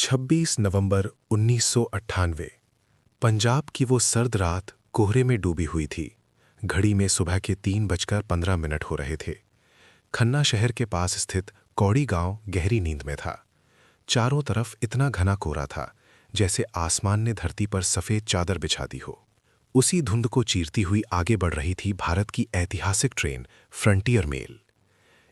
26 नवंबर 1998। पंजाब की वो सर्द रात कोहरे में डूबी हुई थी। घड़ी में सुबह के 3:15 हो रहे थे। खन्ना शहर के पास स्थित कौड़ी गांव गहरी नींद में था। चारों तरफ इतना घना कोहरा था जैसे आसमान ने धरती पर सफ़ेद चादर बिछा दी हो। उसी धुंध को चीरती हुई आगे बढ़ रही थी भारत की ऐतिहासिक ट्रेन फ्रंटियर मेल।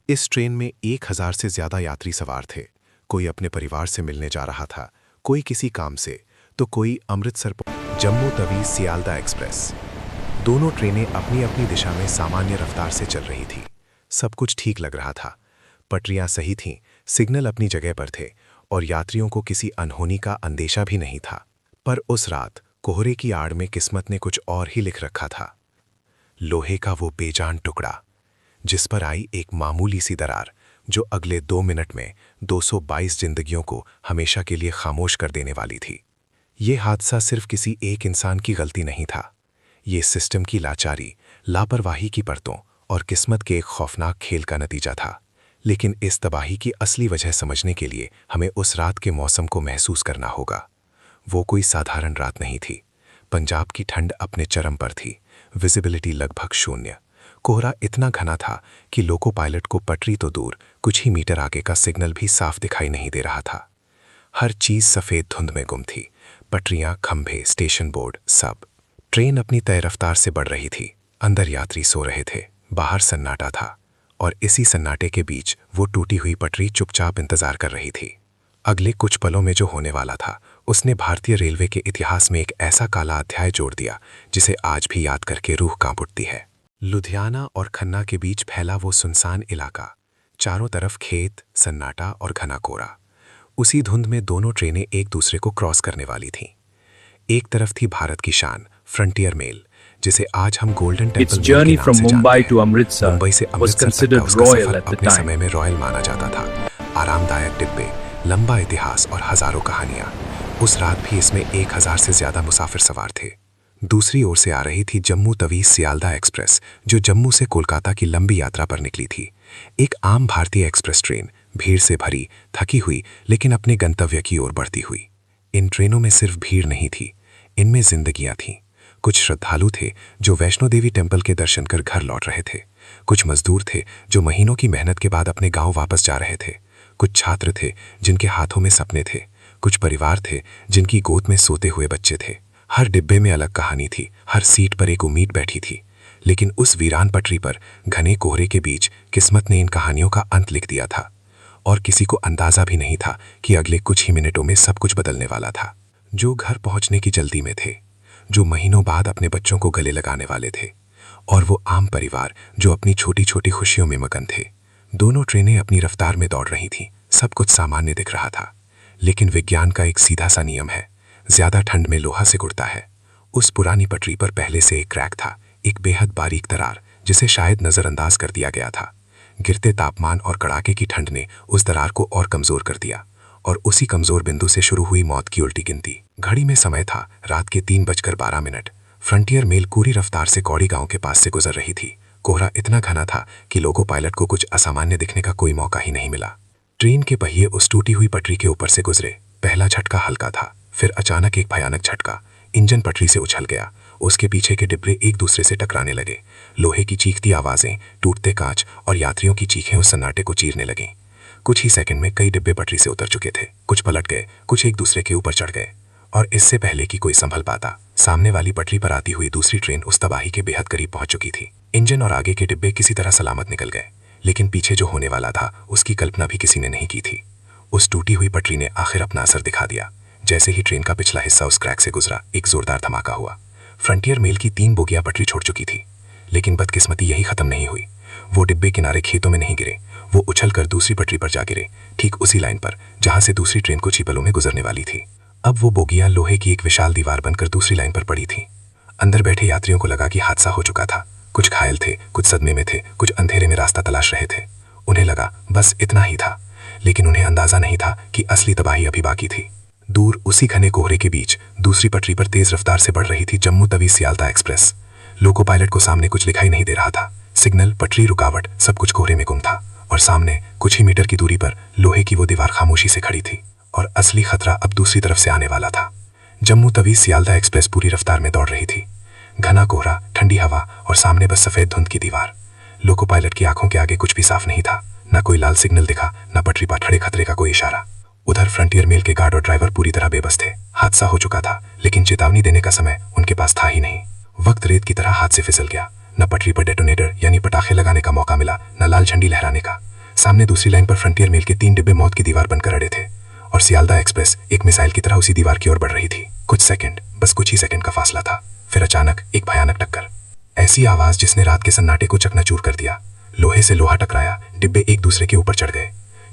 इस ट्रेन में 1000 से ज़्यादा यात्री सवार थे। कोई अपने परिवार से मिलने जा रहा था, कोई किसी काम से, तो कोई अमृतसर जम्मू तवी सियालदा एक्सप्रेस। दोनों ट्रेनें अपनी अपनी दिशा में सामान्य रफ्तार से चल रही थी। सब कुछ ठीक लग रहा था। पटरियां सही थीं, सिग्नल अपनी जगह पर थे और यात्रियों को किसी अनहोनी का अंदेशा भी नहीं था। पर उस रात कोहरे की आड़ में किस्मत ने कुछ और ही लिख रखा था। लोहे का वो बेजान टुकड़ा जिस पर आई एक मामूली सी दरार, जो अगले 2 मिनट में 222 जिंदगियों को हमेशा के लिए खामोश कर देने वाली थी। ये हादसा सिर्फ किसी एक इंसान की गलती नहीं था। ये सिस्टम की लाचारी, लापरवाही की परतों और किस्मत के एक खौफनाक खेल का नतीजा था। लेकिन इस तबाही की असली वजह समझने के लिए हमें उस रात के मौसम को महसूस करना होगा। वो कोई साधारण रात नहीं थी। पंजाब की ठंड अपने चरम पर थी। विजिबिलिटी लगभग शून्य। कोहरा इतना घना था कि लोको पायलट को पटरी तो दूर, कुछ ही मीटर आगे का सिग्नल भी साफ दिखाई नहीं दे रहा था। हर चीज सफ़ेद धुंध में गुम थी। पटरियां, खंभे, स्टेशन बोर्ड, सब। ट्रेन अपनी तय रफ्तार से बढ़ रही थी। अंदर यात्री सो रहे थे, बाहर सन्नाटा था, और इसी सन्नाटे के बीच वो टूटी हुई पटरी चुपचाप इंतजार कर रही थी। अगले कुछ पलों में जो होने वाला था, उसने भारतीय रेलवे के इतिहास में एक ऐसा काला अध्याय जोड़ दिया जिसे आज भी याद करके रूह कांप उठती है। लुधियाना और खन्ना के बीच फैला वो सुनसान इलाका, चारों तरफ खेत, सन्नाटा और घना कोहरा। उसी धुंध में दोनों ट्रेनें एक दूसरे को क्रॉस करने वाली थीं। एक तरफ थी भारत की शान फ्रंटियर मेल, जिसे आज हम गोल्डन टेंपल मेल के नाम से जानते हैं। मुंबई से अमृतसर तक का उसका सफर अपने समय में रॉयल माना जाता था। आरामदायक डिब्बे, लंबा इतिहास और हजारों कहानियां। उस रात भी इसमें 1000 से ज्यादा मुसाफिर सवार थे। दूसरी ओर से आ रही थी जम्मू तवी सियालदा एक्सप्रेस, जो जम्मू से कोलकाता की लंबी यात्रा पर निकली थी। एक आम भारतीय एक्सप्रेस ट्रेन, भीड़ से भरी, थकी हुई, लेकिन अपने गंतव्य की ओर बढ़ती हुई। इन ट्रेनों में सिर्फ भीड़ नहीं थी, इनमें जिंदगियां थीं। कुछ श्रद्धालु थे जो वैष्णो देवी टेम्पल के दर्शन कर घर लौट रहे थे। कुछ मजदूर थे जो महीनों की मेहनत के बाद अपने गांव वापस जा रहे थे। कुछ छात्र थे जिनके हाथों में सपने थे। कुछ परिवार थे जिनकी गोद में सोते हुए बच्चे थे। हर डिब्बे में अलग कहानी थी, हर सीट पर एक उम्मीद बैठी थी। लेकिन उस वीरान पटरी पर, घने कोहरे के बीच, किस्मत ने इन कहानियों का अंत लिख दिया था। और किसी को अंदाजा भी नहीं था कि अगले कुछ ही मिनटों में सब कुछ बदलने वाला था। जो घर पहुंचने की जल्दी में थे, जो महीनों बाद अपने बच्चों को गले लगाने वाले थे, और वो आम परिवार जो अपनी छोटी छोटी खुशियों में मगन थे। दोनों ट्रेनें अपनी रफ्तार में दौड़ रही थीं। सब कुछ सामान्य दिख रहा था। लेकिन विज्ञान का एक सीधा सा नियम है, ज्यादा ठंड में लोहा सिकुड़ता है। उस पुरानी पटरी पर पहले से एक क्रैक था, एक बेहद बारीक दरार जिसे शायद नजरअंदाज कर दिया गया था। गिरते तापमान और कड़ाके की ठंड ने उस दरार को और कमजोर कर दिया, और उसी कमजोर बिंदु से शुरू हुई मौत की उल्टी गिनती। घड़ी में समय था रात के 3:12। फ्रंटियर मेल पूरी रफ्तार से कौड़ी गांव के पास से गुजर रही थी। कोहरा इतना घना था कि लोको पायलट को कुछ असामान्य दिखने का कोई मौका ही नहीं मिला। ट्रेन के पहिए उस टूटी हुई पटरी के ऊपर से गुजरे। पहला झटका हल्का था, फिर अचानक एक भयानक झटका। इंजन पटरी से उछल गया। उसके पीछे के डिब्बे एक दूसरे से टकराने लगे। लोहे की चीखती आवाजें, टूटते कांच और यात्रियों की चीखें उस सन्नाटे को चीरने लगीं। कुछ ही सेकंड में कई डिब्बे पटरी से उतर चुके थे। कुछ पलट गए, कुछ एक दूसरे के ऊपर चढ़ गए। और इससे पहले कि कोई संभल पाता, सामने वाली पटरी पर आती हुई दूसरी ट्रेन उस तबाही के बेहद करीब पहुंच चुकी थी। इंजन और आगे के डिब्बे किसी तरह सलामत निकल गए, लेकिन पीछे जो होने वाला था उसकी कल्पना भी किसी ने नहीं की थी। उस टूटी हुई पटरी ने आखिर अपना असर दिखा दिया। जैसे ही ट्रेन का पिछला हिस्सा उस क्रैक से गुजरा, एक जोरदार धमाका हुआ। फ्रंटियर मेल की 3 बोगियां पटरी छोड़ चुकी थी। लेकिन बदकिस्मती यही खत्म नहीं हुई। वो डिब्बे किनारे खेतों में नहीं गिरे, वो उछलकर दूसरी पटरी पर जा गिरे, ठीक उसी लाइन पर जहां से दूसरी ट्रेन कुछ ही पलों में गुजरने वाली थी। अब वो बोगियां लोहे की एक विशाल दीवार बनकर दूसरी लाइन पर पड़ी थीं। अंदर बैठे यात्रियों को लगा कि हादसा हो चुका था। कुछ घायल थे, कुछ सदमे में थे, कुछ अंधेरे में रास्ता तलाश रहे थे। उन्हें लगा बस इतना ही था, लेकिन उन्हें अंदाजा नहीं था कि असली तबाही अभी बाकी थी। दूर उसी घने कोहरे के बीच दूसरी पटरी पर तेज रफ्तार से बढ़ रही थी Jammu Tawi Sealdah express. Loco pilot को सामने कुछ दिखाई नहीं दे रहा था। सिग्नल, पटरी, रुकावट, सब कुछ कोहरे में गुम था। और सामने कुछ ही मीटर की दूरी पर लोहे की वो दीवार खामोशी से खड़ी थी। और असली खतरा अब दूसरी तरफ से आने वाला था। जम्मू तवी सियालदा एक्सप्रेस पूरी रफ्तार में दौड़ रही थी। घना कोहरा, ठंडी हवा और सामने बस सफेद धुंध की दीवार। लोको पायलट की आंखों के आगे कुछ भी साफ नहीं था। न कोई लाल सिग्नल दिखा, न पटरी पर खड़े खतरे का कोई इशारा। उधर फ्रंटियर मेल के गार्ड और ड्राइवर पूरी तरह बेबस थे। हादसा हो चुका था, लेकिन चेतावनी देने का समय उनके पास था ही नहीं। वक्त रेत की तरह हाथ से फिसल गया। न पटरी पर डेटोनेटर यानी पटाखे लगाने का मौका मिला, न लाल झंडी लहराने का। सामने दूसरी लाइन पर फ्रंटियर मेल के 3 डिब्बे मौत की दीवार बनकर अड़े थे और सियालदा एक्सप्रेस एक मिसाइल की तरह उसी दीवार की ओर बढ़ रही थी। कुछ सेकंड, बस कुछ ही सेकंड का फासला था। फिर अचानक एक भयानक टक्कर। ऐसी आवाज जिसने रात के सन्नाटे को चकनाचूर कर दिया। लोहे से लोहा टकराया, डिब्बे एक दूसरे के ऊपर चढ़ गए।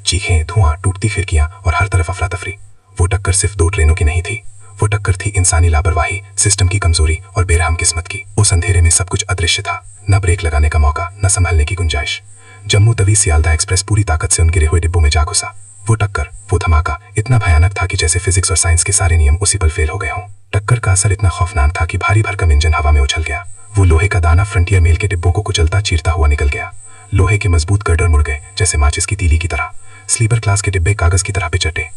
चीखें, धुआं, टूटती खिड़कियां और हर तरफ अफरा तफरी। वो टक्कर सिर्फ 2 ट्रेनों की नहीं थी, वो टक्कर थी इंसानी लापरवाही, सिस्टम की कमजोरी और बेरहम किस्मत की। उस अंधेरे में सब कुछ अदृश्य था। न ब्रेक लगाने का मौका, न संभलने की गुंजाइश। जम्मू तवी सियालदा एक्सप्रेस पूरी ताकत से उन गिरे हुए डिब्बों में जा घुसा। वो टक्कर, वो धमाका इतना भयानक था कि जैसे फिजिक्स और साइंस के सारे नियम उसी पल फेल हो गए हों। टक्कर का असर इतना खौफनाक था कि भारी भरकम इंजन हवा में उछल गया। वो लोहे का दाना फ्रंटियर मेल के डिब्बों को कुचलता चीरता हुआ निकल गया। लोहे के मजबूत गर्डर मुड़ गए, जैसे माचिस की तीली की तरह। स्लीपर क्लास के डिब्बे कागज की तरह पिचटे।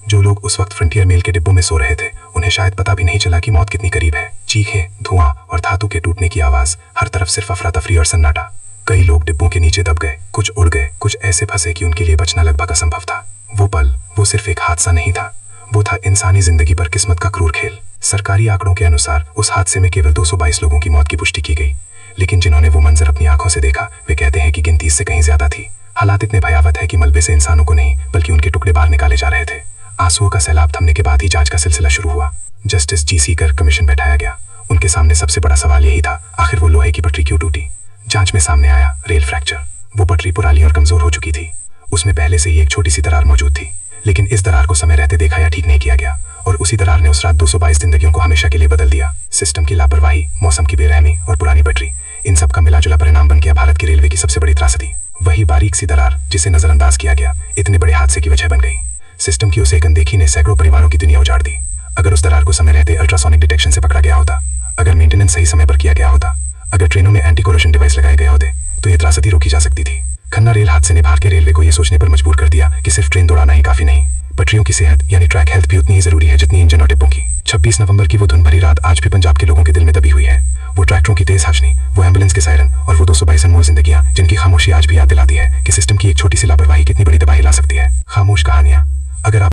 जो लोग उस वक्त फ्रंटियर मेल के डिब्बों में सो रहे थे, उन्हें शायद पता भी नहीं चला कि मौत कितनी करीब है। चीखें, धुआं और धातु के टूटने की आवाज, हर तरफ सिर्फ अफरा तफरी और सन्नाटा। कई लोग डिब्बों के नीचे दब गए, कुछ उड़ गए, कुछ ऐसे फंसे कि उनके लिए बचना लगभग असंभव था। वो पल, वो सिर्फ एक हादसा नहीं था, वो था इंसानी जिंदगी पर किस्मत का क्रूर खेल। सरकारी आंकड़ों के अनुसार उस हादसे में केवल 222 लोगों की मौत की पुष्टि की गई, लेकिन जिन्होंने वो मंजर अपनी आंखों से देखा, वे कहते हैं कि गिनती इससे कहीं ज्यादा थी। हालात इतने भयावह है कि मलबे से इंसानों को नहीं, बल्कि उनके टुकड़े बाहर निकाले जा रहे थे। आंसुओं का सैलाब थमने के बाद ही जांच का सिलसिला शुरू हुआ। Justice GC. गर्ग कमीशन बैठाया गया। उनके सामने सबसे बड़ा सवाल यही था, आखिर वो लोहे की पटरी क्यों टूटी। जांच में सामने आया रेल फ्रैक्चर। वो पटरी पुरानी और कमजोर हो चुकी थी। उसमें पहले से ही एक छोटी सी दरार मौजूद थी, लेकिन इस दरार को समय रहते देखा या ठीक नहीं किया गया, और उसी दरार ने उस रात 222 जिंदगियों को हमेशा के लिए बदल दिया। सिस्टम की लापरवाही, मौसम की बेरहमी और पुरानी पटरी, इन सब का मिलाजुला परिणाम बन गया भारत की रेलवे की सबसे बड़ी त्रासदी। वही बारीक सी दरार जिसे नजरअंदाज किया गया, इतने बड़े हादसे की वजह बन गई। सिस्टम की उस एक अनदेखी ने सैकड़ों परिवारों की दुनिया उजाड़ दी। अगर उस दरार को समय रहते अल्ट्रासोनिक डिटेक्शन से पकड़ा गया होता, अगर मेंटेनेंस सही समय पर किया गया होता, अगर ट्रेनों में एंटी कोरोशन डिवाइस लगाए गए होते, तो ये त्रासदी रोकी जा सकती थी। खन्ना रेल हादसे ने भारतीय रेलवे को यह सोचने पर मजबूर कर दिया कि सिर्फ ट्रेन दौड़ाना ही काफी नहीं, पटरियों की सेहत यानी ट्रैक हेल्थ भी उतनी ही जरूरी है जितनी इंजन और डिब्बों की। 26 नवंबर की वो धुन भरी रात आज भी पंजाब के लोगों के दिल में दबी हुई है। वो ट्रैक्टरों की तेज हंचनी, वो एम्बुलेंस के सायरन और वो 222 अनमोल जिंदगियां जिनकी खामोशी आज भी याद दिलाती है कि सिस्टम की एक छोटी सी लापरवाही कितनी बड़ी तबाही ला सकती है। खामोश कहानियां। अगर आप